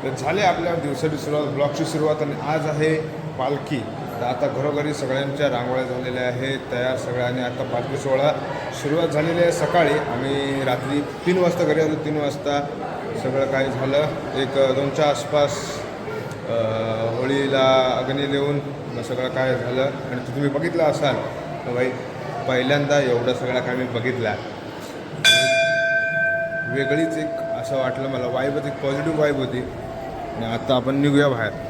तर झाले आपल्या दिवसाची सुरुवात, ब्लॉगची सुरुवात. आणि आज आहे पालखी. तर आता घरोघरी सगळ्यांच्या रांगोळ्या झालेल्या आहेत तयार सगळ्यांनी. आता पालखी सोहळा सुरुवात झालेली आहे. सकाळी आम्ही रात्री 3 वाजता घरी आलो. 3 वाजता सगळं काय झालं, 1-2च्या आसपास होळीला अग्नी देऊन सगळं काय झालं. आणि तुम्ही बघितलं असाल तर बाई पहिल्यांदा एवढं सगळं काय मी बघितलं. वेगळीच एक असं वाटलं मला, वाईबच एक पॉझिटिव्ह वाईब होती. आणि आता आपण निघूया बाहेर.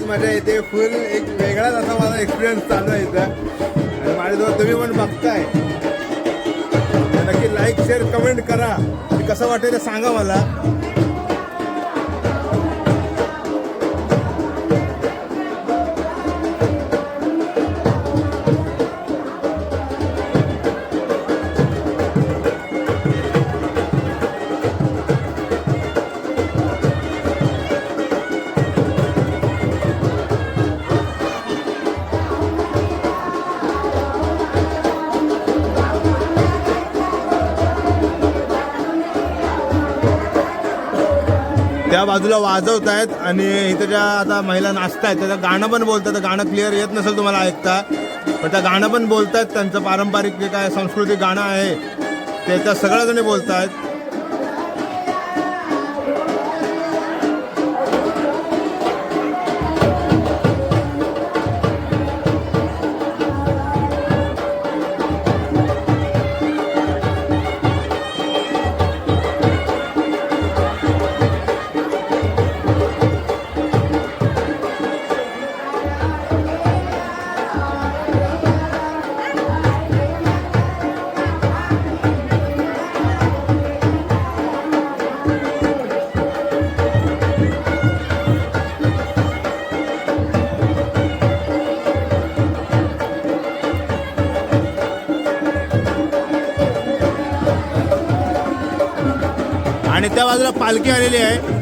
मजा येते फुल. एक वेगळाच असा माझा एक्सपिरियन्स चालू आहे इथं. आणि माझ्याजवळ तुम्ही पण बघताय. नक्की लाईक शेअर कमेंट करा. कसं वाटेल ते सांगा मला. त्या बाजूला वाजवत आहेत आणि इथं ज्या आता महिला नाचतायत त्याचं गाणं पण बोलतात. गाणं क्लिअर येत नसेल तुम्हाला ऐकता, पण त्या गाणं पण बोलतायत. त्यांचं पारंपरिक जे काय सांस्कृतिक गाणं आहे ते त्या सगळ्याजणी बोलतायत. आणि त्या बाजूला पालखी आलेली आहे.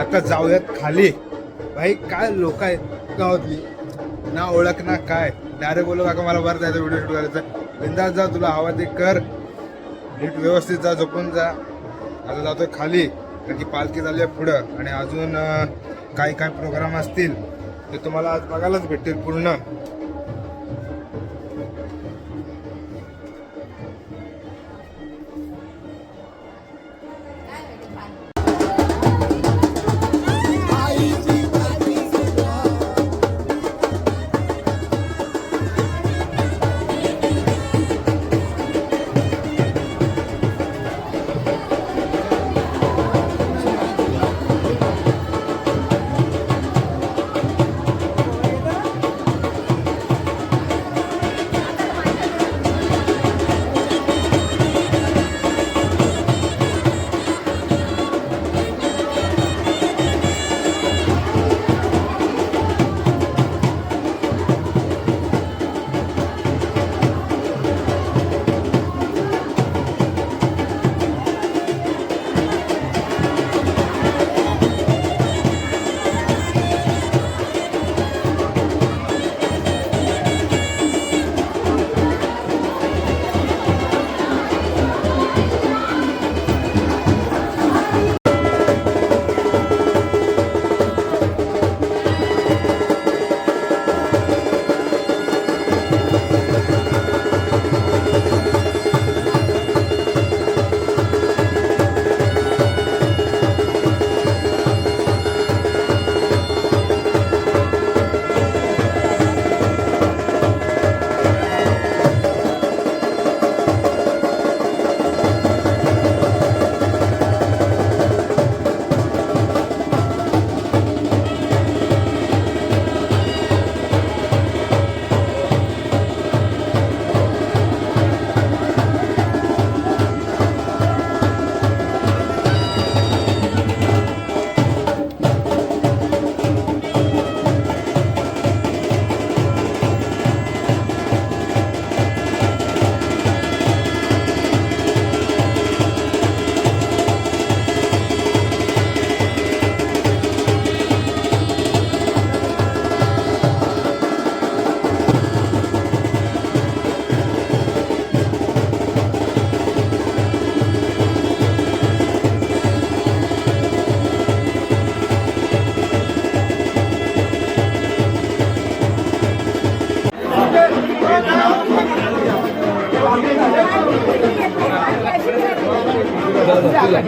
आता जाऊयात खाली. भाई काय लोक आहेत गावातली, ना ओळख ना काय. डायरेक्ट बोलू काका मला बरं जायचं व्हिडिओ शूट करायचं. बिंदास जा, तुला हवा ते कर, नीट व्यवस्थित जा, झोपून जा. आता जातोय खाली कारण की पालखी झाली आहे पुढं आणि अजून काय काय प्रोग्राम असतील ते तुम्हाला आज बघायलाच भेटतील पूर्ण.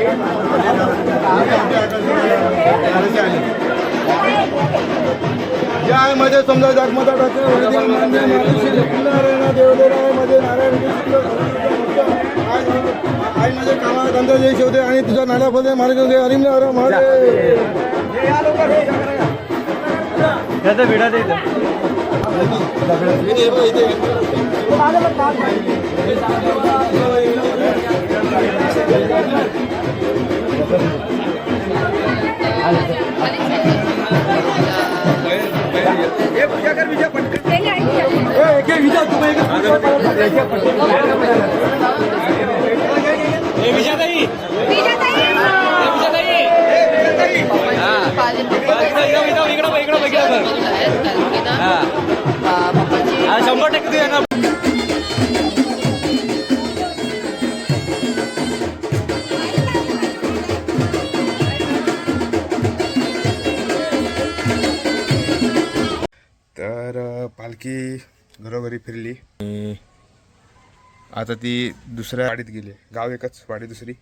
जय मध्ये समजा जगमता देवदेवामध्ये नारायण आईमध्ये कामा धंदा जय शेवते आणि तुझ्या नाल्यामध्ये मार्ग हरिम त्याचा भिडा द्यायचा पूजा कर विजय पटकन विजय तुम्ही विजयताई शंभर टक्के येणार. तर पालखी घरोघरी फिरली आणि आता ती दुसऱ्या वाडीत गेली. गाव एकच, वाडी दुसरी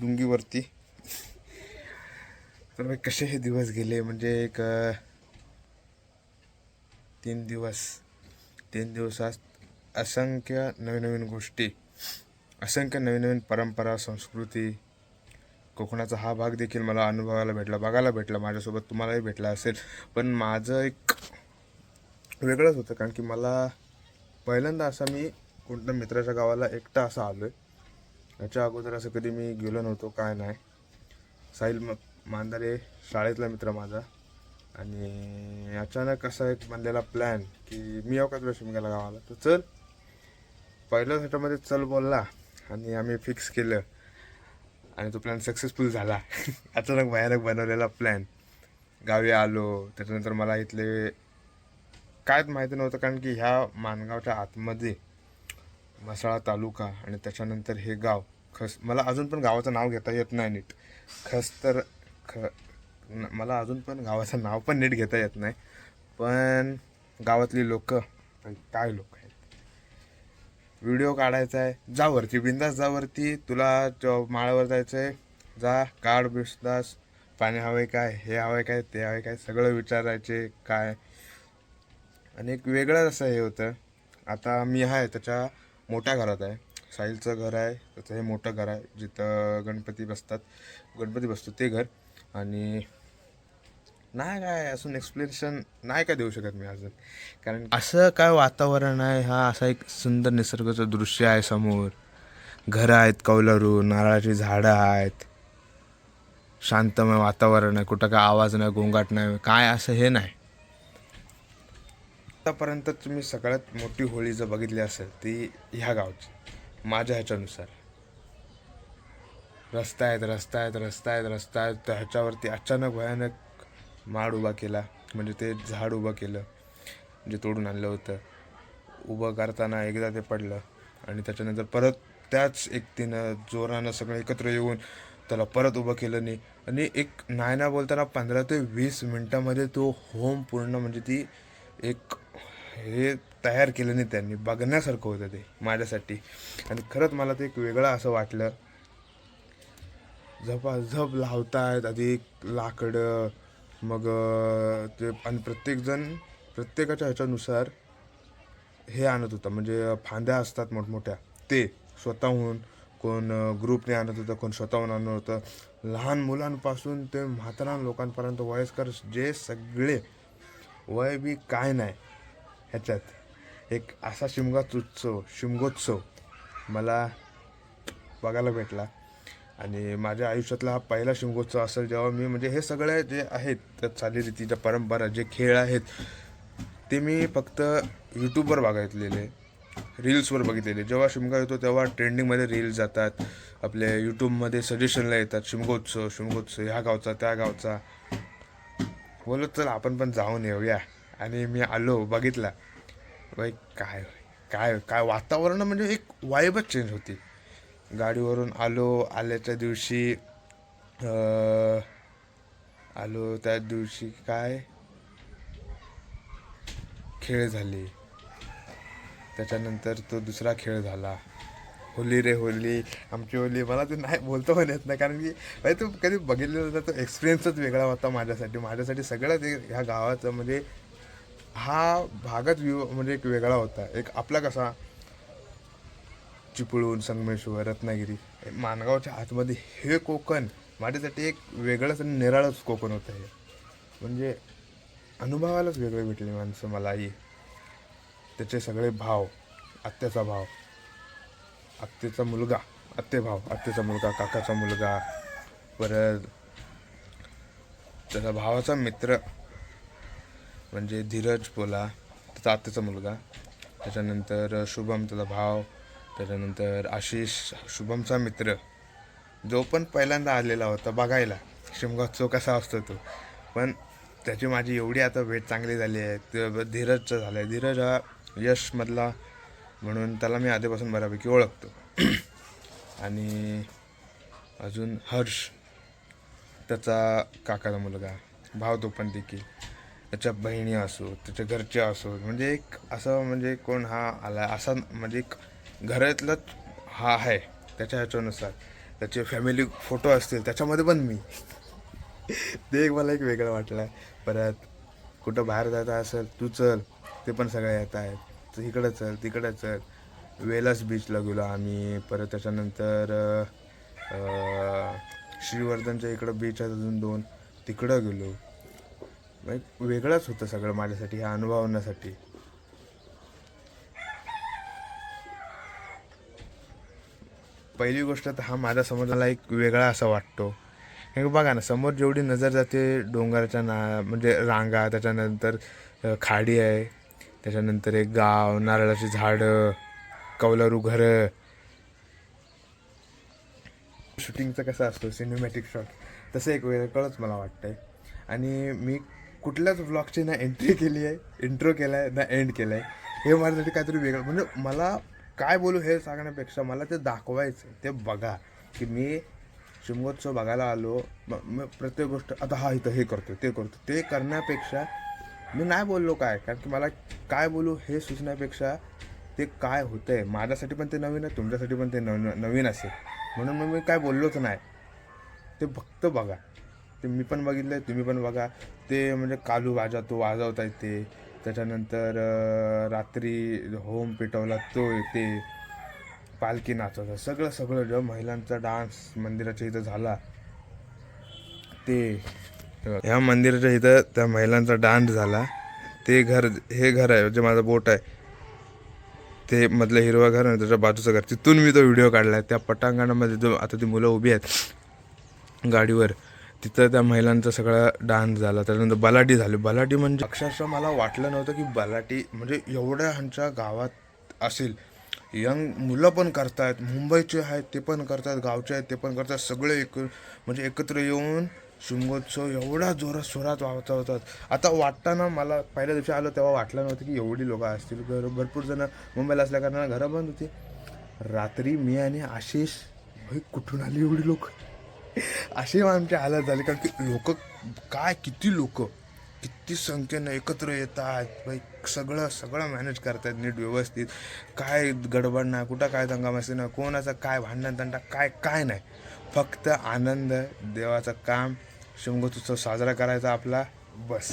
डुंगीवरती. तर मग कसे हे दिवस गेले म्हणजे एक 3 दिवसात असंख्य नवीन गोष्टी, असंख्य नवीन परंपरा, संस्कृती. कोकणाचा हा भाग देखील मला अनुभवायला भेटला, बघायला भेटला. माझ्यासोबत तुम्हालाही भेटला असेल. पण माझं एक वेगळंच होतं, कारण की मला पहिल्यांदा असं मी कोणत्या मित्राच्या गावाला एकटा असं आलो आहे. याच्या अगोदर असं कधी मी गेलो नव्हतो, काय नाही. साहिल मांदारे शाळेतला मित्र माझा, आणि अचानक असा एक बनलेला प्लॅन की मी येऊ का तुला शिमग्याला गावाला. तर चल, पहिल्याच ह्याच्यामध्ये चल बोलला आणि आम्ही फिक्स केलं आणि तो प्लॅन सक्सेसफुल झाला. अचानक भयानक बनवलेला प्लॅन. गावी आलो, त्याच्यानंतर मला इथले कायच माहिती नव्हतं, कारण की ह्या माणगावच्या आतमध्ये म्हसळा तालुका आणि त्याच्यानंतर हे गाव मला अजून पण गावाचं नाव घेता येत नाही नीट. मला अजून पण गावाचं नाव पण नीट घेता येत नाही. पण गावातली लोक काय लोक आहेत. व्हिडिओ काढायचा आहे, जा वरती, बिंदास जा वरती. तुला माळावर जायचं आहे, जा, काढ बिंदास. पाणी हवं आहे काय, हे हवं आहे काय, ते हवं आहे काय, सगळं विचारायचे काय. आणि एक वेगळंच असं हे होतं. आता मी आहे त्याच्या मोठ्या घरात आहे. साहिलचं घर आहे, त्याचं हे मोठं घर आहे जिथं गणपती बसतो ते घर. आणि नाही काय अजून एक्सप्लेनेशन नाही काय देऊ शकत मी अजून, कारण असं काय वातावरण आहे. हा असा एक सुंदर निसर्गाचं दृश्य आहे समोर. घरं आहेत कौलारू, नारळाची झाडं आहेत, शांतमय वातावरण आहे, कुठं काय आवाज नाही, गोंगाट नाही, काय असं हे नाही. आतापर्यंत तुम्ही सगळ्यात मोठी होळी जर बघितली असेल ती ह्या गावची, माझ्या ह्याच्यानुसार. रस्ता आहेत तर ह्याच्यावरती अचानक भयानक माड उभा केला, म्हणजे ते झाड उभं केलं जे तोडून आणलं होतं. उभं करताना एकदा ते पडलं आणि त्याच्यानंतर परत त्याच एकटीनं जोरानं सगळं एकत्र येऊन त्याला परत उभं केलं नाही. आणि एक नाही बोलताना 15 ते 20 मिनटामध्ये तो होम पूर्ण, म्हणजे ती एक हे तयार केलं नाही त्यांनी. बघण्यासारखं होतं ते माझ्यासाठी. आणि खरंच मला ते एक वेगळं असं वाटलं. झपाझप लावतायत आधी लाकडं, मग ते, आणि प्रत्येकाच्या ह्याच्यानुसार हे आणत होतं. म्हणजे फांद्या असतात मोठमोठ्या, ते स्वतःहून, कोण ग्रुपने आणत होतं, कोण स्वतःहून आणत होतं. लहान मुलांपासून ते म्हातारा लोकांपर्यंत, वयस्कर, जे सगळे, वय बी काय नाही ह्याच्यात. एक असा शिमगोत्सव मला बघायला भेटला. आणि माझ्या आयुष्यातला हा पहिला शिमगोत्सव असेल जेव्हा मी, म्हणजे हे सगळे जे आहेत त्या चालीरीतीच्या परंपरा, जे खेळ आहेत, ते मी फक्त यूट्यूबवर बघितलेले, रील्सवर बघितलेले. जेव्हा शिमगा येतो तेव्हा ट्रेंडिंगमध्ये रील्स जातात, आपल्या यूट्यूबमध्ये सजेशनला येतात, शिमगोत्सव ह्या गावचा, त्या गावचा. बोलत चल आपण पण जाऊन येऊया. आणि मी आलो, बघितला, बाई काय काय काय वातावरण, म्हणजे एक वाईबच चेंज होती. गाडीवरून आल्याच्या दिवशी त्या दिवशी काय खेळ झाले, त्याच्यानंतर तो दुसरा खेळ झाला. होली रे होली, आमची होली. मला ते नाही बोलतो पण येत नाही, कारण की भाई तू कधी बघितलेलं होता, तो एक्सपिरियन्सच वेगळा होता माझ्यासाठी सगळं ते ह्या गावाचं म्हणजे हा भागच म्हणजे एक वेगळा होता. एक आपला कसा चिपळूण, संगमेश्वर, रत्नागिरी, माणगावच्या आतमध्ये हे कोकण माझ्यासाठी एक वेगळंच आणि निराळंच कोकण होतं. हे म्हणजे अनुभवालाच वेगळे भेटले माणसं मलाही. त्याचे सगळे भाव, आत्याचा भाव, आत्याचा मुलगा, आत्याचा मुलगा, काकाचा मुलगा, परत त्याचा भावाचा मित्र म्हणजे धीरज बोला, त्याचा आत्याचा मुलगा, त्याच्यानंतर शुभम त्याचा भाव, त्याच्यानंतर आशिष शुभमचा मित्र, जो पण पहिल्यांदा आलेला होता बघायला शिमगोत्सव कसा असतो तो. पण त्याची माझी एवढी आता भेट चांगली झाली आहे. ते धीरजचं झालं आहे. धीरज हा यशमधला म्हणून त्याला मी आधीपासून बऱ्यापैकी ओळखतो. आणि अजून हर्ष त्याचा काकाचा मुलगा, भाव तो पण देखील, त्याच्या बहिणी असो, त्याच्या घरचे असो, म्हणजे एक असं म्हणजे कोण हा आला असा म्हणजे एक घरातलाच हा आहे त्याच्या ह्याच्यानुसार. त्याचे फॅमिली फोटो असतील त्याच्यामध्ये पण मी, ते एक मला एक वेगळं वाटलं आहे. परत कुठं बाहेर जायचं असेल, तू चल, ते पण सगळे येत आहेत, तर इकडं चल तिकडं चल. वेलास बीचला गेलो आम्ही. परत त्याच्यानंतर श्रीवर्धनच्या इकडं बीच आहेत अजून 2, तिकडं गेलो. एक वेगळंच होतं सगळं माझ्यासाठी, ह्या अनुभवण्यासाठी. पहिली गोष्ट तर हा माझ्या समोरला एक वेगळा असा वाटतो. हे बघा ना, समोर जेवढी नजर जाते डोंगराच्या म्हणजे रांगा, त्याच्यानंतर खाडी आहे, त्याच्यानंतर एक गाव, नारळाची झाडं, कौलारू घरं. शूटिंगचं कसं असतं सिनेमॅटिक शॉट, तसं एक वेगळंच मला वाटतंय. आणि मी कुठल्याच व्लॉगची ना एंट्री केली आहे, इंट्रो केला आहे, ना एंड केला आहे. हे माझ्यासाठी काहीतरी वेगळं, म्हणजे मला काय बोलू हे सांगण्यापेक्षा मला ते दाखवायचं, ते बघा की मी शिमगोत्सव बघायला आलो. मग प्रत्येक गोष्ट आता हा इथं हे करतो ते करतो, ते करण्यापेक्षा मी नाही बोललो काय, कारण की मला काय बोलू हे सुचण्यापेक्षा ते काय होतं आहे माझ्यासाठी पण ते नवीन आहे, तुमच्यासाठी पण ते नवीन असेल, म्हणून मग मी काय बोललोच नाही. ते फक्त बघा, ते मी पण बघितलं आहे, तुम्ही पण बघा. ते म्हणजे कालू वाजा तो वाजवता येते, त्याच्यानंतर रात्री होम पेटवला तो येते, पालखी नाचवतात, सगळं जेव्हा महिलांचा डान्स मंदिराच्या इथं झाला, ते ह्या मंदिराच्या इथं त्या महिलांचा डान्स झाला. ते घर, हे घर आहे जे माझं बोट आहे, ते मधलं हिरवा घर आणि त्याच्या बाजूचं घर, तिथून मी तो व्हिडिओ काढला आहे. त्या पटांगणामध्ये जो आता ती मुलं उभी आहेत गाडीवर, तिथं त्या महिलांचा सगळा डान्स झाला. त्याच्यानंतर बलाटी झाली. बलाटी म्हणजे अक्षरशः मला वाटलं नव्हतं की बलाटी म्हणजे एवढ्या ह्यांच्या गावात असेल. यंग मुलं पण करतायत, मुंबईचे आहेत ते पण करतात, गावचे आहेत ते पण करतात, सगळे म्हणजे एकत्र येऊन शिमगोत्सव एवढा जोरात सोरात वाजवतात. आता वाटताना मला पहिल्या दिवशी आलो तेव्हा वाटलं नव्हतं की एवढी लोकं असतील. भरपूर जण मुंबईला असल्या कारणानं घरं बंद होती. रात्री मी आणि आशिष, भाई कुठून आली एवढी लोक, अशी आमची हालत झाली. कारण की लोक काय, किती संख्येनं एकत्र येतात भाई, सगळं मॅनेज करतात नीट व्यवस्थित, काय गडबड नाही, कुठं काय दंगामस्ती नाही, कोणाचं काय भांडण तंटा काय नाही, फक्त आनंद, देवाचं काम, शिमगोत्सव साजरा करायचा आपला, बस.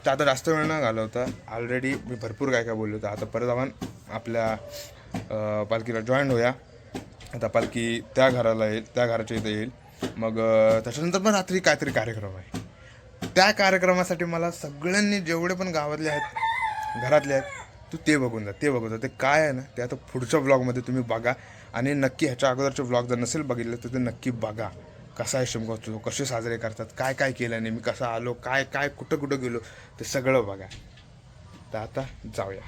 तर आता जास्त वेळ न घालवता, ऑलरेडी मी भरपूर काय बोललो होतं. आता परत आपण आपल्या पालखीला जॉईन होऊया. आता पालखी त्या घराला येईल, त्या घराच्या इथं येईल. मग त्याच्यानंतर पण रात्री काहीतरी कार्यक्रम आहे. त्या कार्यक्रमासाठी मला सगळ्यांनी, जेवढे पण गावातले आहेत, घरातले आहेत, तू ते बघून जा. ते काय आहे ना, ते आता पुढच्या ब्लॉगमध्ये तुम्ही बघा. आणि नक्की ह्याच्या अगोदरचे ब्लॉग जर नसेल बघितलं तर ते नक्की बघा. कसा आहे शिमगोत्सव, कसे साजरे करतात, काय केलं नाही, मी कसा आलो, काय कुठं गेलो, ते सगळं बघा. तर आता जाऊया.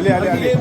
आले आले आले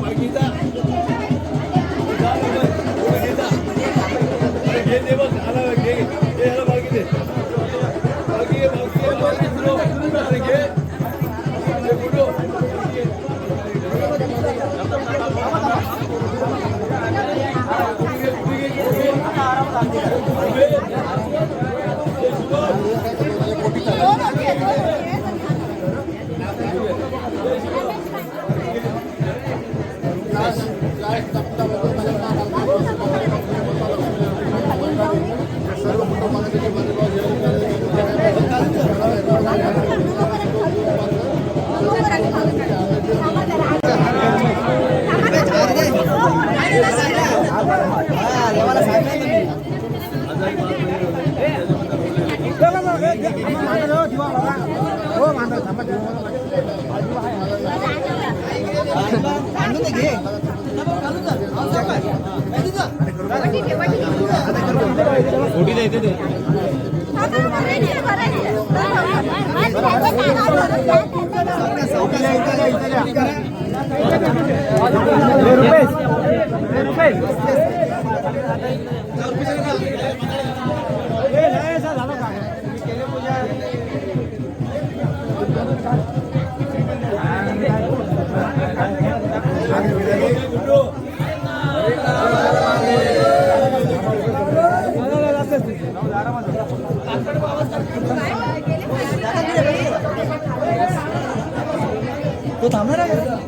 तो थांबणार आहे